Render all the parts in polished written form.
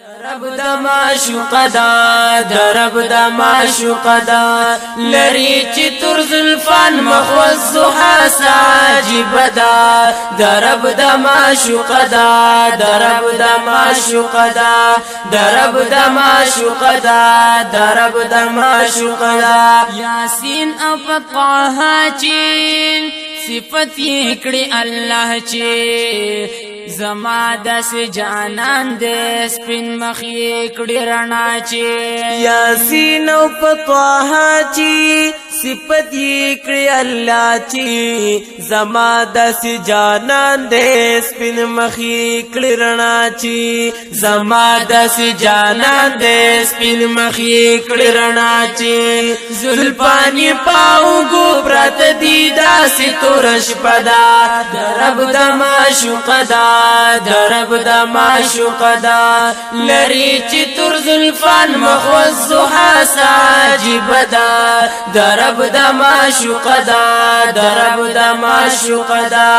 رب د معشوق دا رب د معشوق دا لری چې تر زلفان مخوز زحا ساجب دا رب د معشوق دا رب د معشوق دا رب د معشوق دا رب د معشوق دا یاسین او طه چین صفت کړي الله چې زما دس جانان دې سپین مخې کړي رڼا چې یاسین او طه چې صفت کړي الله چې زما دس جانان دې سپین مخې کړي رڼا چې زما دس جانان دې سپین مخې کړي رڼا چې زلفانی پاو ګو برت دی داسې تورش پدا رب د معشوق دا رب د معشوق دا لری چې تر زلفان مخوز زحا ساجب دا رب د معشوق دا رب د معشوق دا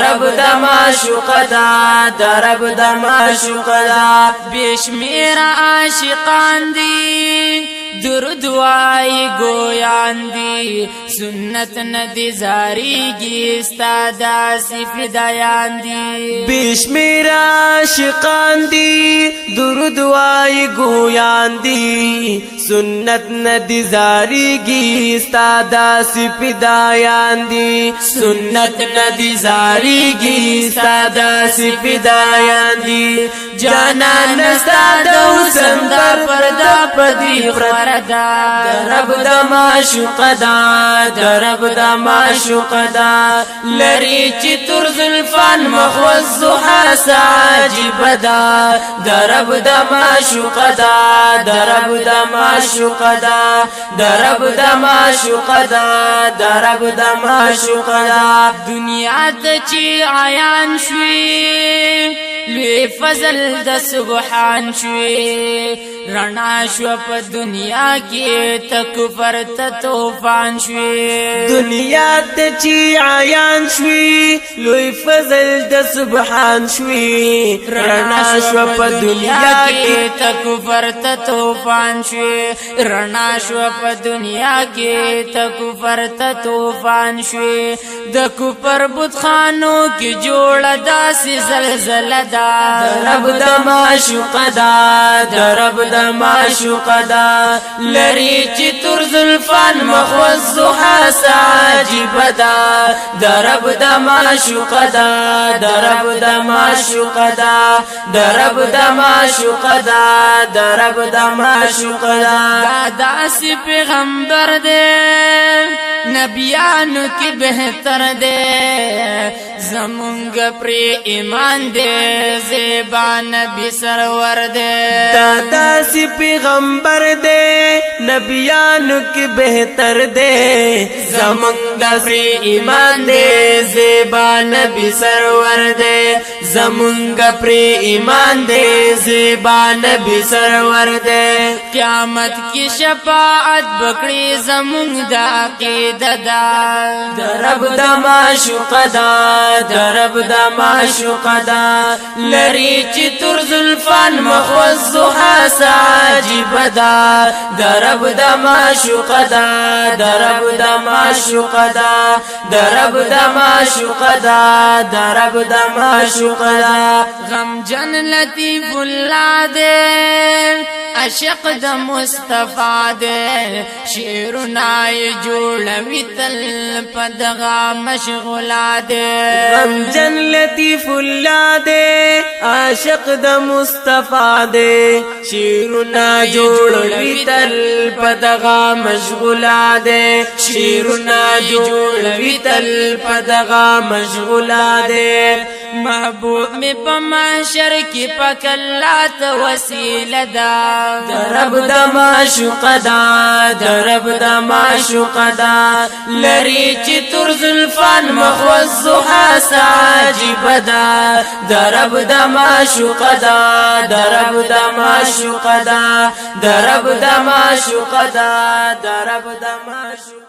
رب د معشوق دا رب د معشوق دا بشمیر عاشقان دی درود وای گویان دی سنت ندی زاریگی استادا سفدایان دی بشمیر عاشقان دی درود وای گویان دی سنت ندی زاریگی استادا سفدایان دی سنت ندی زاریگی استادا سفدایان دی جانان استادا حسن در پردا پدی خوردا رب د معشوق دا رب د معشوق دا لری چې تر زلفان مخوز زحا ساجب دا رب د معشوق دا رب د معشوق دا رب د معشوق دا رب د معشوق دا دنیا ته چې عیان شوي لوی فضل د سبحان شوي رڼا شو په دنیا کې تکفر ته طوفان شوي دنیا ته چې عیان شوي لوی فضل د سبحان شوي رڼا شو په دنیا کې تکفر ته طوفان شوي رڼا شو په دنیا کې تکفر ته طوفان شوي د کفر بت خانو کې جوړه داسې زلزلہ دا رب د معشوق دا رب د معشوق دا لری چې تر زلفان مخوز زحا ساجب دا رب د معشوق دا رب د معشوق دا رب د معشوق دا رب د معشوق دا داسې پیغمبر دې نبیانو کې بهتر دې زمونږ پر ایمان دې زیبا نبی سرور دې داسې پیغمبر دې نبیانو کې بهتر دې زمونږ پر ایمان دې زیبا نبی سرور دې زمونږ پر ایمان دې زیبا نبی سرور دې قیامت کی شفاعت بکړي زمونږ د عقیده دا رب د معشوق دا رب د معشوق دا لری چې تر زلفان مخوز زحا ساجب دا رب د معشوق دا رب د معشوق دا رب د معشوق دا رب د معشوق دا غم جن لطیف الله دې عاشق د مصطفی دې شعرنا جوړوي تل پدغه مشغولا دې غم جن لطیف الله دې عاشق د مصطفی دې شعرنا جوړوي تل پدغه مشغولا دې شعرنا جوړوي تل پدغه مشغولا دې محبوب می په محشر کې پاک الله ته وسیله دا رب د معشوق دا رب د معشوق دا لری چې تر زلفان مخوز زحا ساجب دا رب د معشوق دا رب د معشوق دا رب د معشوق دا رب د معشوق